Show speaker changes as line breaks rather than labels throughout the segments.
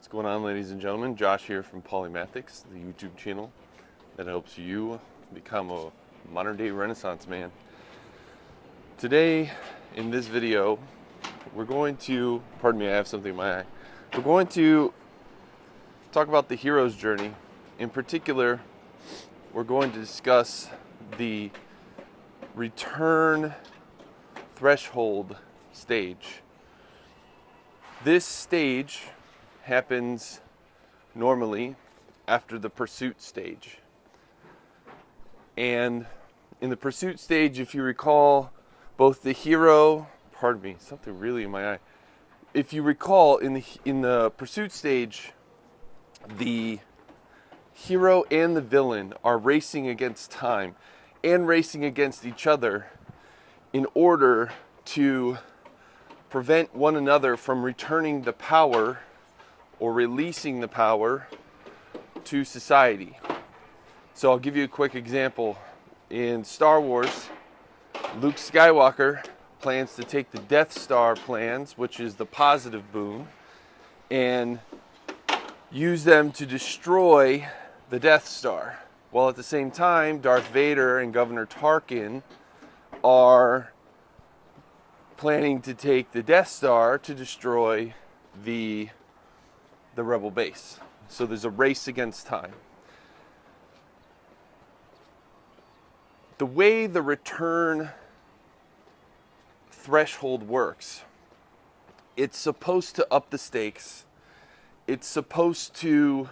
What's going on, ladies and gentlemen? Josh here from Polymathics, the YouTube channel that helps you become a modern-day Renaissance man. Today, in this video, we're going to, pardon me, I have something in my eye. We're going to talk about the hero's journey. In particular, we're going to discuss the return threshold stage. This stage happens normally after the pursuit stage. And in the pursuit stage, if you recall, both the hero, pardon me, something really in my eye. If you recall, in the pursuit stage, the hero and the villain are racing against time and racing against each other in order to prevent one another from returning the power or releasing the power to society. So I'll give you a quick example. In Star Wars, Luke Skywalker plans to take the Death Star plans, which is the positive boon, and use them to destroy the Death Star. While at the same time, Darth Vader and Governor Tarkin are planning to take the Death Star to destroy the rebel base. So there's a race against time. The way the return threshold works, it's supposed to up the stakes. It's supposed to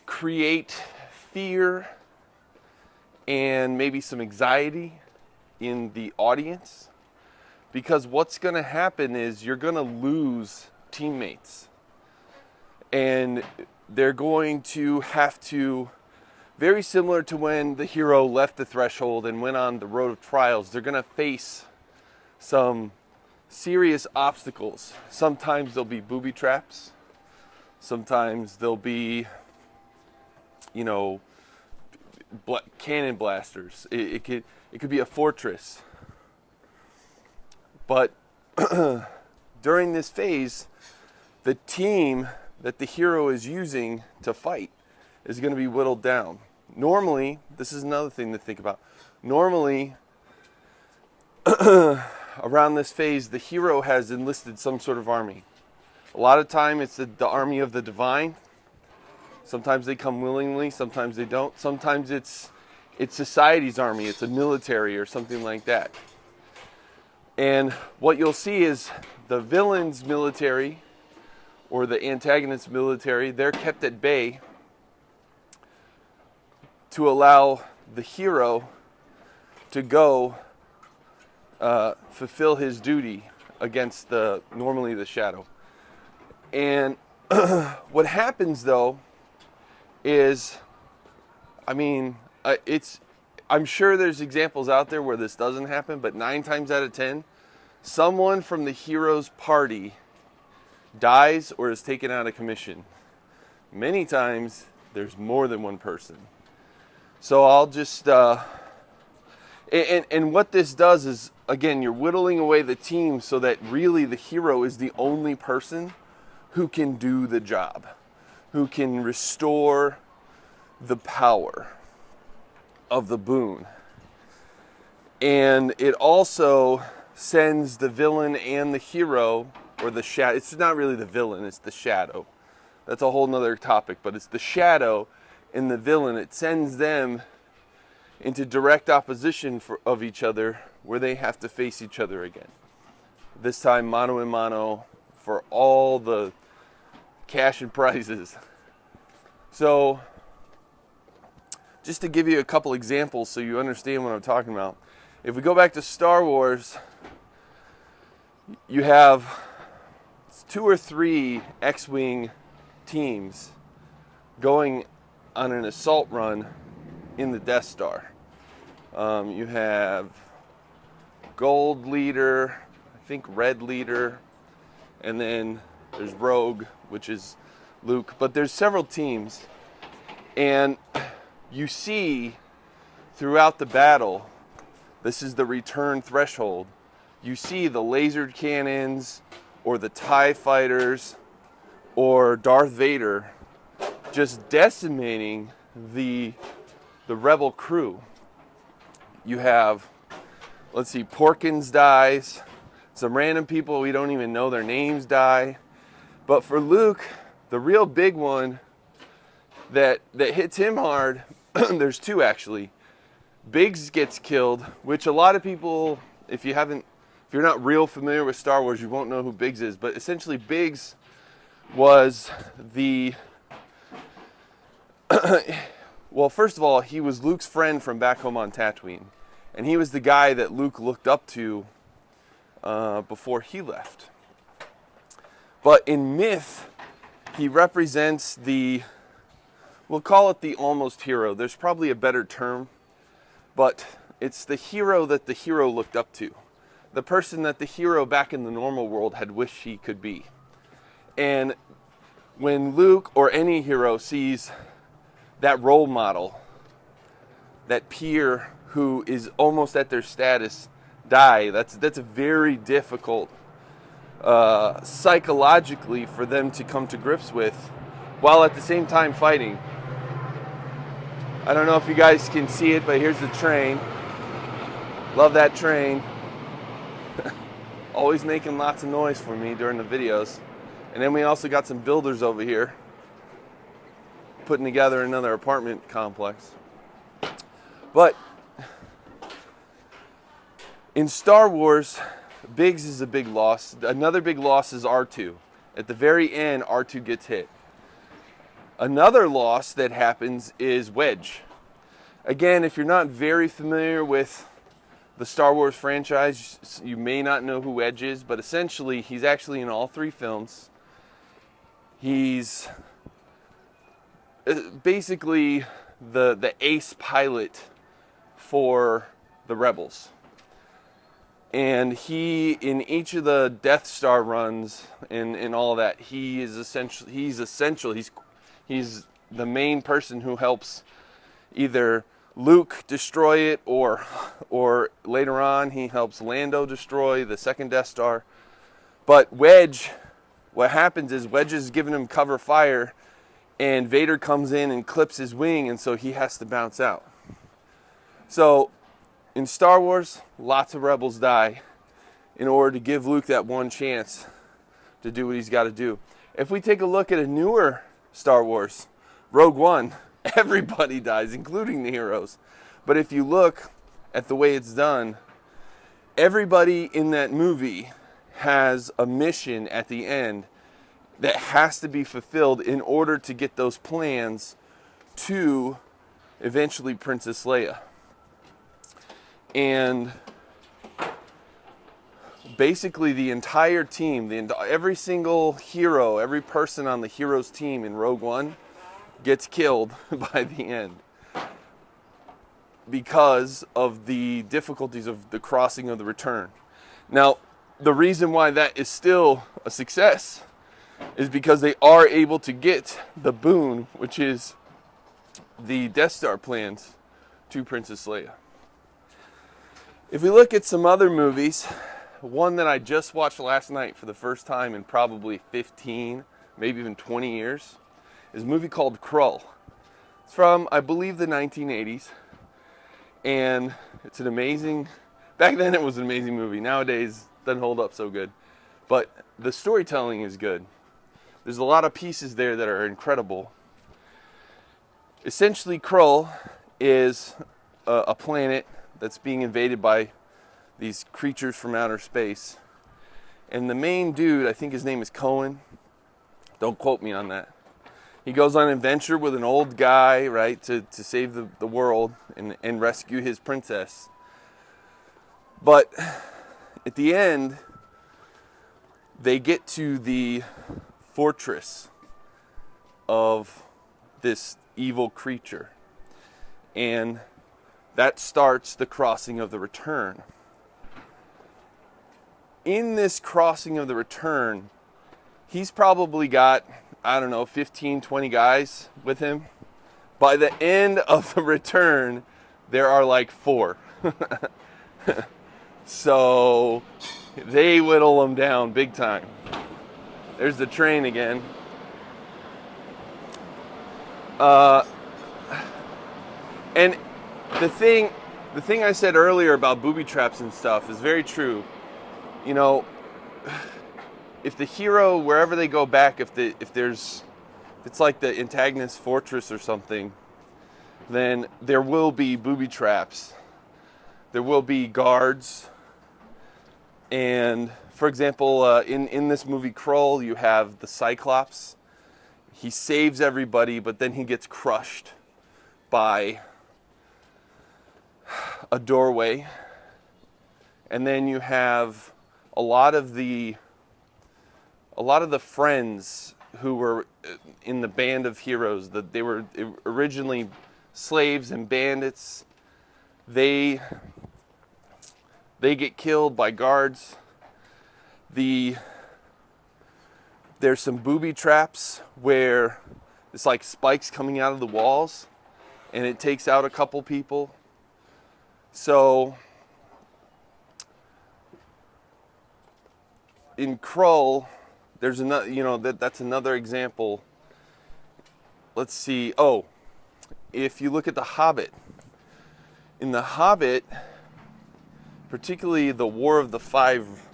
create fear and maybe some anxiety in the audience, because what's going to happen is you're going to lose teammates, and they're going to have to, very similar to when the hero left the threshold and went on the road of trials, they're going to face some serious obstacles. Sometimes there'll be booby traps, sometimes there'll be, cannon blasters. It could be a fortress. But during this phase, the team that the hero is using to fight is going to be whittled down. Normally, this is another thing to think about. Normally, around this phase, the hero has enlisted some sort of army. A lot of time, it's the army of the divine. Sometimes they come willingly, sometimes they don't. Sometimes it's society's army, it's a military or something like that. And what you'll see is the villain's military or the antagonist's military, they're kept at bay to allow the hero to go fulfill his duty against normally the shadow. And what happens though is, I'm sure there's examples out there where this doesn't happen, but 9 times out of 10, someone from the hero's party dies or is taken out of commission. Many times, there's more than one person. So I'll just, and what this does is, again, you're whittling away the team so that really the hero is the only person who can do the job, who can restore the power of the boon. And it also sends the villain and the hero, or the shadow, it's not really the villain, it's the shadow. That's a whole nother topic, but it's the shadow and the villain. It sends them into direct opposition of each other, where they have to face each other again. This time, mano a mano, for all the cash and prizes. So, just to give you a couple examples so you understand what I'm talking about. If we go back to Star Wars, you have 2 or 3 X-Wing teams going on an assault run in the Death Star. You have Gold Leader, I think Red Leader, and then there's Rogue, which is Luke. But there's several teams, and you see throughout the battle, this is the return threshold, you see the laser cannons or the TIE fighters or Darth Vader just decimating the rebel crew. You have, let's see, Porkins dies. Some random people we don't even know their names die. But for Luke, the real big one that hits him hard, there's two actually. Biggs gets killed, which a lot of people, if you're not real familiar with Star Wars, you won't know who Biggs is. But essentially Biggs was well, first of all, he was Luke's friend from back home on Tatooine. And he was the guy that Luke looked up to before he left. But in myth, he represents we'll call it the almost hero. There's probably a better term, but it's the hero that the hero looked up to. The person that the hero back in the normal world had wished he could be. And when Luke or any hero sees that role model, that peer who is almost at their status die, that's a very difficult psychologically for them to come to grips with, while at the same time fighting. I don't know if you guys can see it, but here's the train. Love that train. Always making lots of noise for me during the videos. And then we also got some builders over here putting together another apartment complex. But in Star Wars, Biggs is a big loss. Another big loss is R2. At the very end, R2 gets hit. Another loss that happens is Wedge. Again, if you're not very familiar with the Star Wars franchise, you may not know who Wedge is, but essentially he's actually in all three films. He's basically the ace pilot for the rebels. And he, in each of the Death Star runs and all that, he's essential. He's the main person who helps either Luke destroy it, or later on he helps Lando destroy the second Death Star. But Wedge, what happens is Wedge is giving him cover fire, and Vader comes in and clips his wing, and so he has to bounce out. So in Star Wars, lots of rebels die in order to give Luke that one chance to do what he's got to do. If we take a look at a newer Star Wars, Rogue One, everybody dies, including the heroes. But if you look at the way it's done, everybody in that movie has a mission at the end that has to be fulfilled in order to get those plans to eventually Princess Leia. And basically the entire team, every single hero, every person on the hero's team in Rogue One gets killed by the end because of the difficulties of the crossing of the return. Now, the reason why that is still a success is because they are able to get the boon, which is the Death Star plans, to Princess Leia. If we look at some other movies, one that I just watched last night for the first time in probably 15, maybe even 20 years, is a movie called Krull. It's from, I believe, the 1980s. And it's an amazing, back then it was an amazing movie. Nowadays, it doesn't hold up so good. But the storytelling is good. There's a lot of pieces there that are incredible. Essentially, Krull is a planet that's being invaded by these creatures from outer space. And the main dude, I think his name is Cohen. Don't quote me on that. He goes on an adventure with an old guy, right, to save the world and rescue his princess. But at the end, they get to the fortress of this evil creature. And that starts the crossing of the return. In this crossing of the return, he's probably got, I don't know, 15, 20 guys with him. By the end of the return, there are like 4. So they whittle them down big time. There's the train again. Uh, and the thing I said earlier about booby traps and stuff is very true. You know, if the hero, wherever they go back, if it's like the antagonist fortress or something, then there will be booby traps. There will be guards. And for example, in this movie Krull, you have the Cyclops. He saves everybody, but then he gets crushed by a doorway. And then you have a lot of the friends who were in the band of heroes, that they were originally slaves and bandits. They get killed by guards. There's some booby traps where it's like spikes coming out of the walls, and it takes out a couple people. So in Krull, there's another, that's another example. Let's see. Oh, if you look at The Hobbit, in The Hobbit, particularly the War of the Five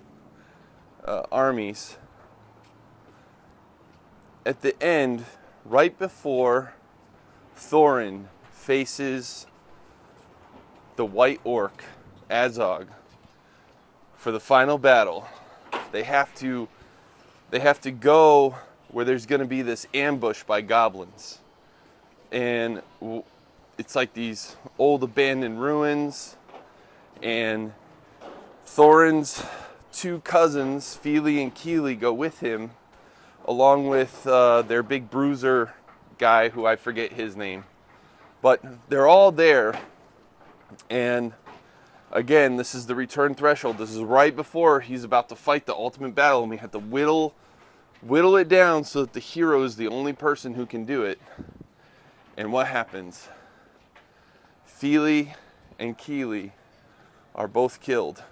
Armies, at the end, right before Thorin faces the White Orc, Azog, for the final battle, they have to go where there's going to be this ambush by goblins. And it's like these old abandoned ruins, and Thorin's two cousins, Fili and Kili, go with him, along with their big bruiser guy, who I forget his name. But they're all there, and again, this is the return threshold. This is right before he's about to fight the ultimate battle, and we have to whittle it down so that the hero is the only person who can do it. And what happens? Fili and Kili are both killed,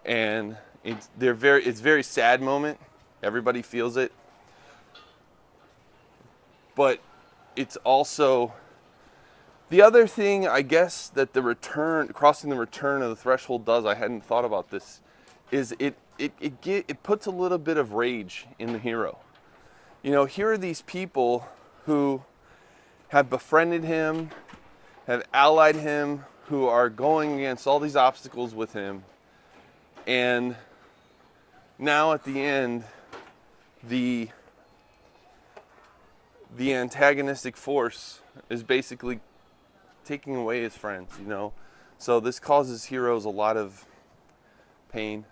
and it's a very sad moment. Everybody feels it, but it's also the other thing, I guess, that crossing the return of the threshold does. I hadn't thought about this. Is it puts a little bit of rage in the hero. You know, here are these people who have befriended him, have allied him, who are going against all these obstacles with him, and now at the end, the antagonistic force is basically taking away his friends, you know. So this causes heroes a lot of pain,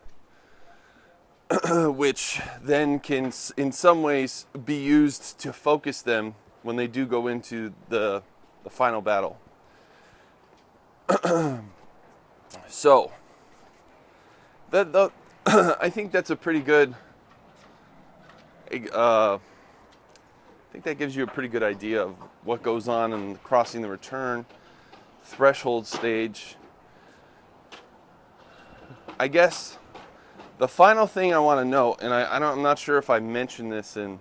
which then can, in some ways, be used to focus them when they do go into the final battle. So I think that's a pretty good. I think that gives you a pretty good idea of what goes on in crossing the return threshold stage. I guess the final thing I want to note, and I'm not sure if I mentioned this in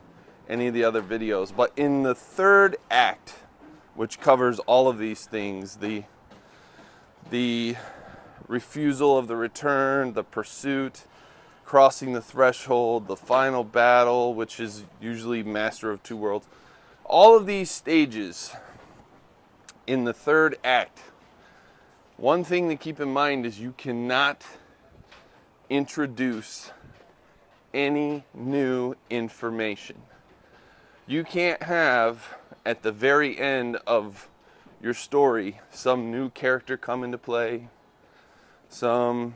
any of the other videos, but in the third act, which covers all of these things, the refusal of the return, the pursuit, crossing the threshold, the final battle, which is usually Master of Two Worlds, all of these stages in the third act, one thing to keep in mind is you cannot introduce any new information. You can't have, at the very end of your story, some new character come into play, some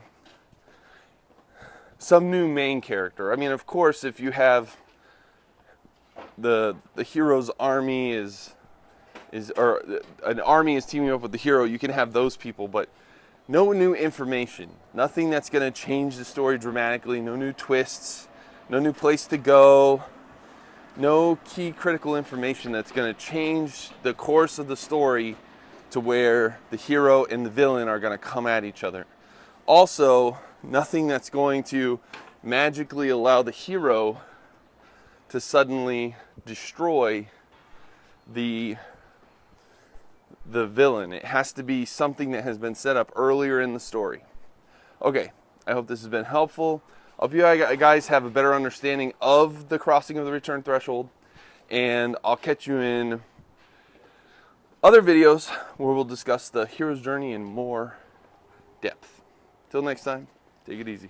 new main character. I mean, of course, if you have the hero's army or an army is teaming up with the hero, you can have those people, but no new information, nothing that's going to change the story dramatically, no new twists, no new place to go, no key critical information that's going to change the course of the story to where the hero and the villain are going to come at each other. Also, nothing that's going to magically allow the hero to suddenly destroy the villain. It has to be something that has been set up earlier in the story. Okay, I hope this has been helpful. I hope you guys have a better understanding of the crossing of the return threshold, and I'll catch you in other videos where we'll discuss the hero's journey in more depth. Till next time, take it easy.